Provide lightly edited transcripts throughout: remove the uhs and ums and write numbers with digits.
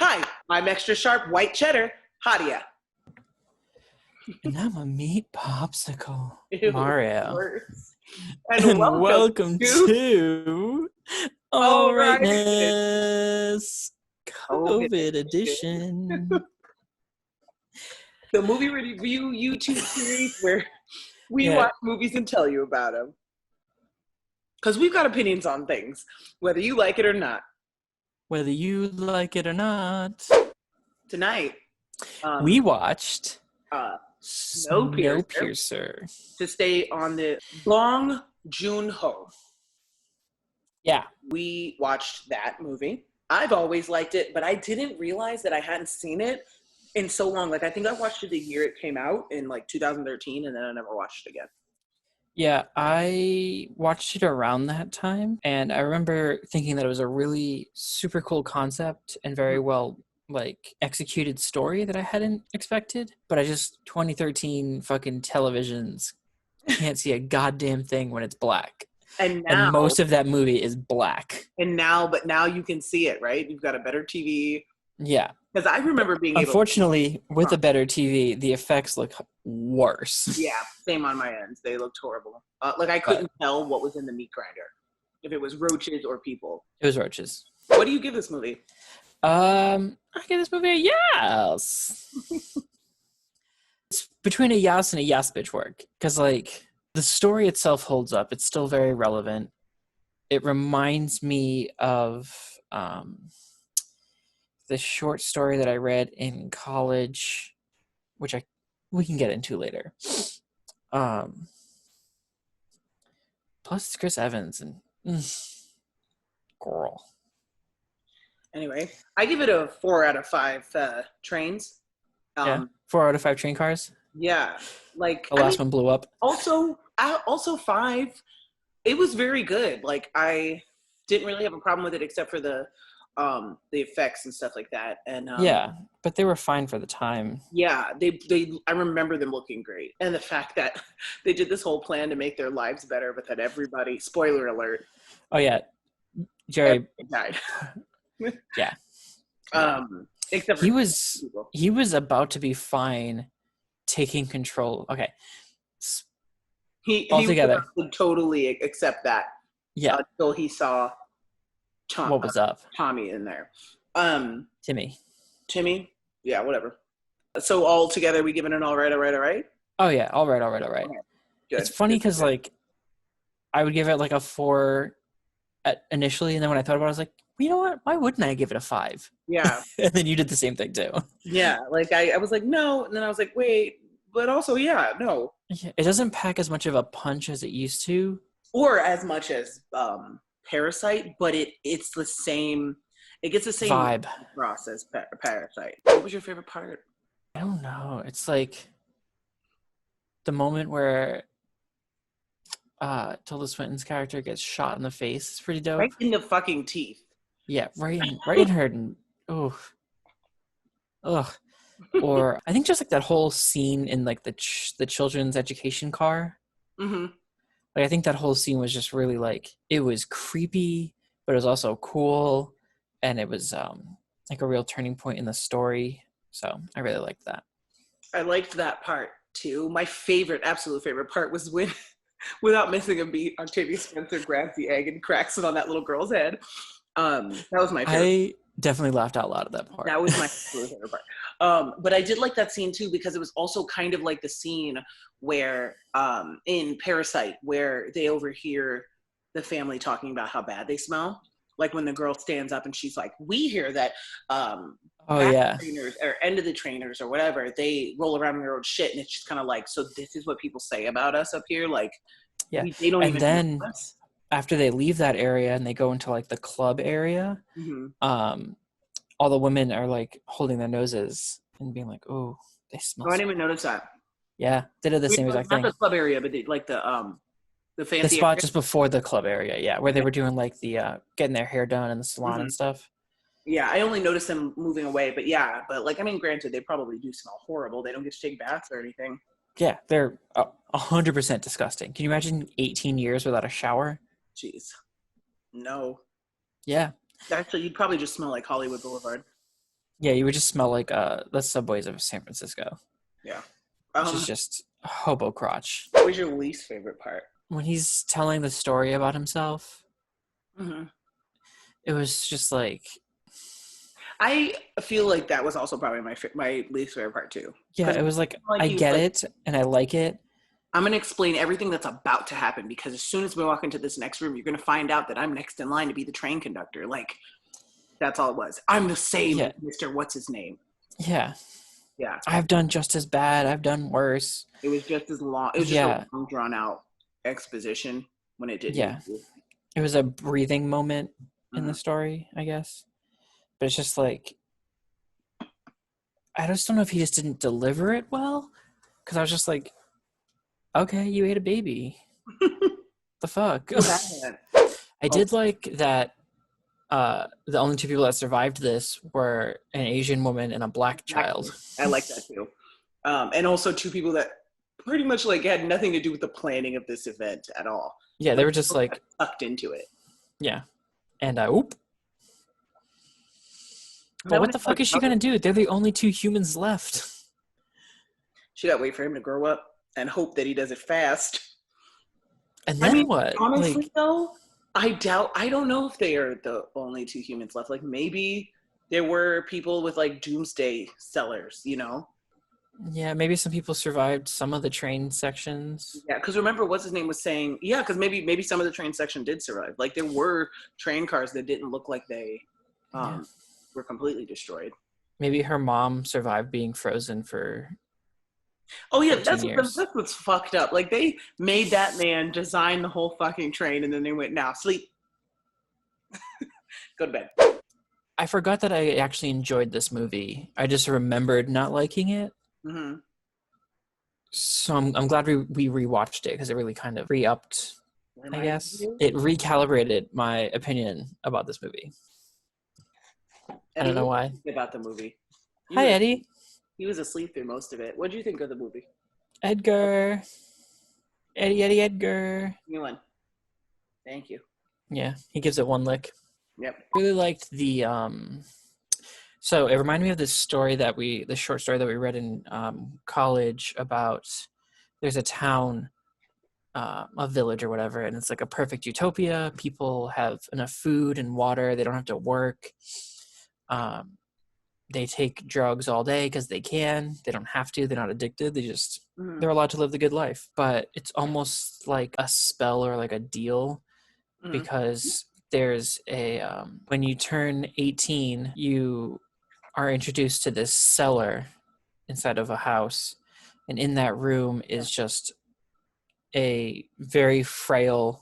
Hi, I'm extra sharp white cheddar, Hadia. And I'm a meat popsicle, Ew, Mario. worse. And And welcome, welcome to to Alrightness Alrightness COVID COVID edition. edition. The movie review YouTube series where we Yeah. watch movies and tell you about them. Because we've got opinions on things, whether you like it or not. Whether you like it or not. Tonight, We watched Snowpiercer to stay on the Bong Joon Ho. Yeah. We watched that movie. I've always liked it, but I didn't realize that I hadn't seen it in so long. Like, I think I watched it the year it came out in like 2013, and then I never watched it again. Yeah, I watched it around that time, and I remember thinking that it was a really super cool concept and very well executed story that I hadn't expected. But 2013 fucking televisions can't see a goddamn thing when it's black. And most of that movie is black. But now you can see it, right? You've got a better TV. Yeah. Because I remember being Unfortunately, with a better TV, the effects look worse. Yeah, same on my ends. They looked horrible. I couldn't tell what was in the meat grinder. If it was roaches or people. It was roaches. What do you give this movie? I give this movie a yes. It's between a yes and a yes bitch work. Because, the story itself holds up. It's still very relevant. It reminds me of the short story that I read in college, which we can get into later. Plus, it's Chris Evans and girl. Anyway, I give it a 4 out of 5 trains. 4 out of 5 train cars. Yeah, the last one blew up. Also 5. It was very good. I didn't really have a problem with it except for the effects and stuff like that. And yeah, but they were fine for the time. Yeah, I remember them looking great, and the fact that they did this whole plan to make their lives better, but that everybody, spoiler alert. Oh yeah, Jerry died. Yeah. Except for he was about to be fine taking control. Okay. He would totally accept that. Yeah. Until he saw what was up? Tommy in there. Timmy. Yeah, whatever. So all together we give it an all right. Oh yeah, all right. Okay. Good. It's funny because I would give it a 4 initially, and then when I thought about it, I was like, you know what? Why wouldn't I give it a 5? Yeah. And then you did the same thing too. Yeah, I was like, no, and then I was like, wait, but also, yeah, no. Yeah, it doesn't pack as much of a punch as it used to. Or as much as Parasite, but it's the same, it gets the same vibe process. Parasite. What was your favorite part? I don't know. It's the moment where Tilda Swinton's character gets shot in the face. It's pretty dope. Right in the fucking teeth. Yeah, right in her. Ugh. Or I think just that whole scene in the children's education car. Mm-hmm. I think that whole scene was just really it was creepy, but it was also cool, and it was a real turning point in the story. So I really liked that. I liked that part too. My absolute favorite part was when, without missing a beat, Octavia Spencer grabs the egg and cracks it on that little girl's head. That was my favorite. I definitely laughed out loud at that part. That was my favorite part. But I did like that scene too because it was also kind of like the scene where in Parasite where they overhear the family talking about how bad they smell. Like when the girl stands up and she's like, we hear that trainers or end of the trainers or whatever, they roll around in their own shit, and it's just kind of so this is what people say about us up here. They don't even know us. After they leave that area and they go into the club area, mm-hmm. All the women are holding their noses and being like, "Oh, they smell." I didn't even notice that. Yeah, they did the same exact thing. Not the club area, but the fancy the spot area just before the club area. Yeah, where they were doing the getting their hair done in the salon mm-hmm. and stuff. Yeah, I only noticed them moving away, but granted, they probably do smell horrible. They don't get to take baths or anything. Yeah, they're 100% disgusting. Can you imagine 18 years without a shower? Jeez. No. Yeah. Actually, you'd probably just smell like Hollywood Boulevard. Yeah, you would just smell like the subways of San Francisco, Yeah. which is just hobo crotch. What was your least favorite part? When he's telling the story about himself, Mm-hmm. it was just like, I feel like that was also probably my least favorite part too. yeah, Because it was like, like I he was get like, it and I like it. I'm gonna explain everything that's about to happen because as soon as we walk into this next room, you're gonna find out that I'm next in line to be the train conductor. Like that's all it was. I'm the same Yeah, as Mr. What's his name. yeah. Yeah. I've done just as bad. I've done worse. It was just as long. It was just a Yeah, long, drawn out exposition when it didn't need yeah. to. It was a breathing moment in Mm-hmm. the story, I guess. But it's just like, I just don't know if he just didn't deliver it well. Because I was just like, okay, you ate a baby. The fuck? Feel bad. I Oh, did like that the only two people that survived this were an Asian woman and a black child. exactly. I like that too. And also two people that pretty much like had nothing to do with the planning of this event at all, Yeah, they but were just got like, sucked into it. yeah. And oop. And But that what was the fuck like, is she gonna do? They're the only two humans left. she got to wait for him to grow up and hope that he does it fast. And I then mean, what? honestly Like, though, I don't know if they are the only two humans left. Like maybe there were people with like doomsday sellers, you know? yeah, maybe some people survived some of the train sections. Yeah, because remember what's his name was saying, yeah, because maybe some of the train section did survive. Like there were train cars that didn't look like they Yeah. were completely destroyed. Maybe her mom survived being frozen for Oh yeah, 14 years. that's what's fucked up. Like they made that man design the whole fucking train, and then they went, "Now sleep, go to bed." I forgot that I actually enjoyed this movie. I just remembered not liking it. Mm-hmm. So I'm glad we rewatched it because it really kind of re-upped, I Reminded guess. you? It recalibrated my opinion about this movie. I Eddie, don't know what did why. you think about the movie? He Hi, was Eddie. he was asleep through most of it. What did you think of the movie? Edgar. Eddie, Edgar. You won. Thank you. Yeah, he gives it one lick. Yep. Really liked the so it reminded me of this story the short story that we read in college about there's a town, a village or whatever, and it's like a perfect utopia. People have enough food and water. They don't have to work. Um, they take drugs all day because they can. They don't have to. They're not addicted. Mm-hmm. They're allowed to live the good life. But it's almost like a spell or like a deal Mm-hmm. because there's a when you turn 18, you are introduced to this cellar inside of a house, and in that room is just a very frail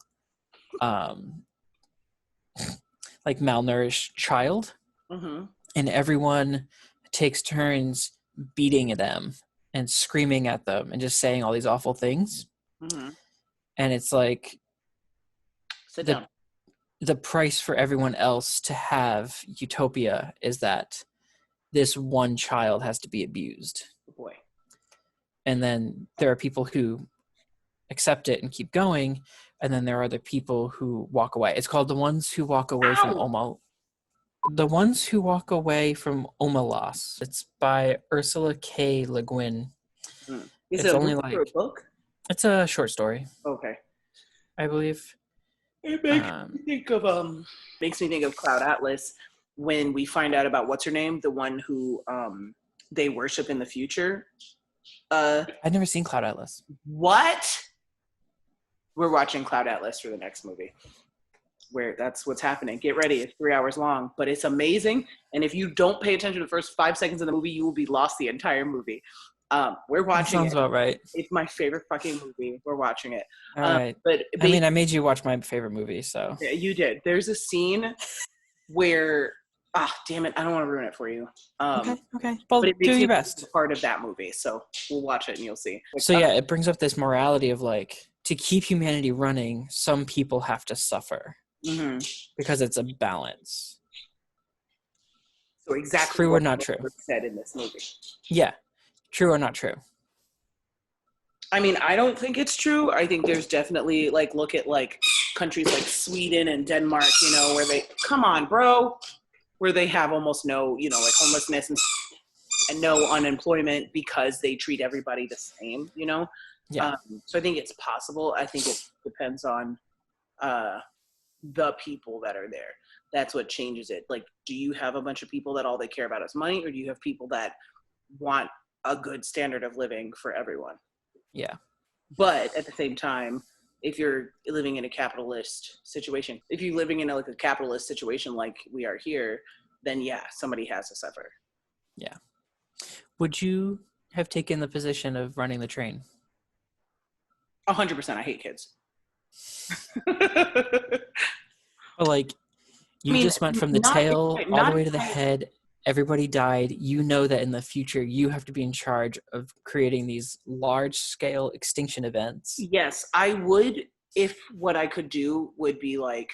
like malnourished child, Mm-hmm. and everyone takes turns beating them and screaming at them and just saying all these awful things. Mm-hmm. And it's like Sit the down. the price for everyone else to have utopia is that this one child has to be abused. Oh boy. And then there are people who accept it and keep going, and then there are the people who walk away. It's called The Ones Who Walk Away from Ow! The Ones Who Walk Away from Omelas. It's by Ursula K. Le Guin. Mm. Is It's it a only movie or a like book? it's a short story, Okay. I believe. It makes me think of Cloud Atlas when we find out about what's her name, the one who they worship in the future. I'd never seen Cloud Atlas. What? We're watching Cloud Atlas for the next movie. Where that's what's happening. Get ready. It's 3 hours long, but it's amazing. And if you don't pay attention to the first 5 seconds of the movie, you will be lost the entire movie. We're That watching sounds it. about right. It's my favorite fucking movie. We're watching it. All right. But I mean, I made you watch my favorite movie, so. yeah, you did. There's a scene where, damn it, I don't want to ruin it for you. Okay. Well, But it do makes your me best. part of that movie, so we'll watch it and you'll see. So yeah, it brings up this morality of like, to keep humanity running, some people have to suffer Mm-hmm. because it's a balance. So exactly True or what not true? said in this movie. Yeah, true or not true? I mean, I don't think it's true. I think there's definitely like look at like countries like Sweden and Denmark, you know, where they come on, bro. where they have almost no, like homelessness and no unemployment because they treat everybody the same, Yeah. So I think it's possible. I think it depends on the people that are there. That's what changes it. Like, do you have a bunch of people that all they care about is money, or do you have people that want a good standard of living for everyone? Yeah. But at the same time, if you're living in a capitalist situation, if you're living in a capitalist situation like we are here, then yeah, somebody has to suffer. Yeah. Would you have taken the position of running the train? 100%. I hate kids. But like, I you mean, just went from the not tail all the not way to the head. Everybody died. You know that in the future you have to be in charge of creating these large-scale extinction events. yes, I would, if what I could do would be like,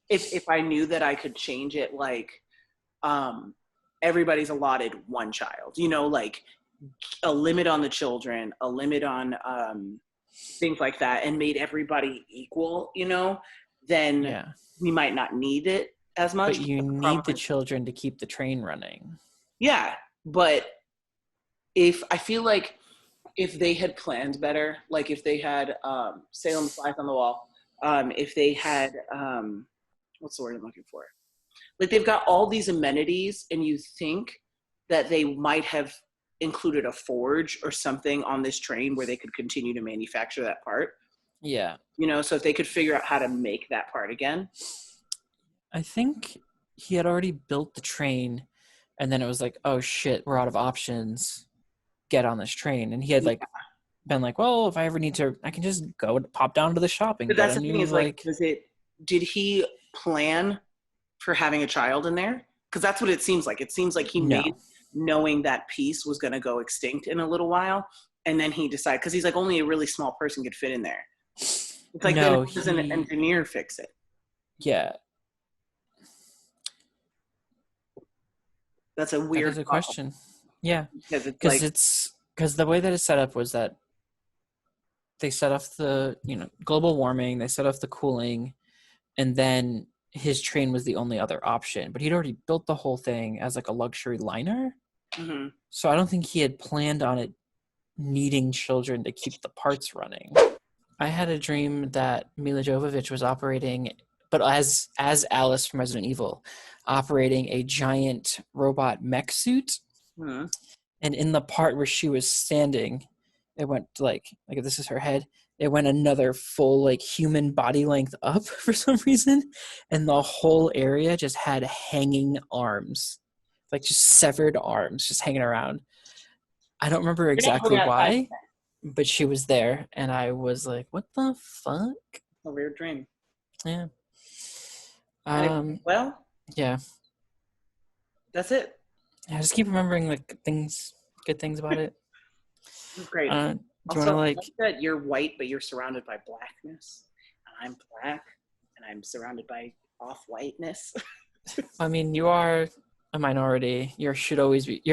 if I knew that I could change it, like everybody's allotted one child, like a limit on the children, a limit on things like that, and made everybody equal, then Yeah. we might not need it as much. But you need the children to keep the train running. Yeah, but I feel like if they had planned better, like if they had Salem flies on the wall, if they had what's the word I'm looking for? Like they've got all these amenities, and you think that they might have included a forge or something on this train where they could continue to manufacture that part. Yeah. So if they could figure out how to make that part again. I think he had already built the train, and then it was like, oh shit, we're out of options. Get on this train. And he had like been like, well, if I ever need to, I can just go pop down to the shop and But get that's a the new thing is like, did he plan for having a child in there? Because that's what it seems like. It seems like he made knowing that piece was going to go extinct in a little while, and then he decided, because he's like, only a really small person could fit in there. It's like, then does an engineer fix it? Yeah. That's a weird question. Yeah, because the way that it's set up was that they set off the global warming, they set off the cooling, and then his train was the only other option. But he'd already built the whole thing as like a luxury liner, so I don't think he had planned on it needing children to keep the parts running. I had a dream that Mila Jovovich was operating, but as Alice from Resident Evil, operating a giant robot mech suit. And in the part where she was standing, it went like if this is her head, it went another full like human body length up for some reason, and the whole area just had hanging arms, like just severed arms just hanging around. I don't remember exactly why, but she was there, and I was like, what the fuck? A weird dream. Yeah. Well, yeah, that's it. I just keep remembering like good things about it. Great. Do also, you want to like that you're white, but you're surrounded by blackness, and I'm black, and I'm surrounded by off-whiteness. I mean, you are a minority. You're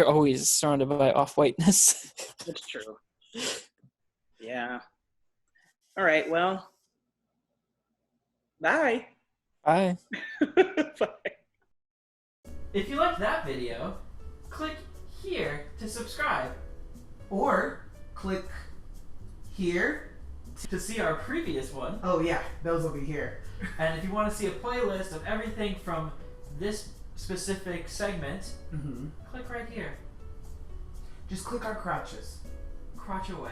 always surrounded by off-whiteness. That's true. Yeah. All right. Well. Bye. Bye. Bye. If you liked that video, click here to subscribe, or click here to see our previous one. Oh yeah, those will be here. And if you want to see a playlist of everything from this specific segment, click right here. Just click our crotches. Crotch away.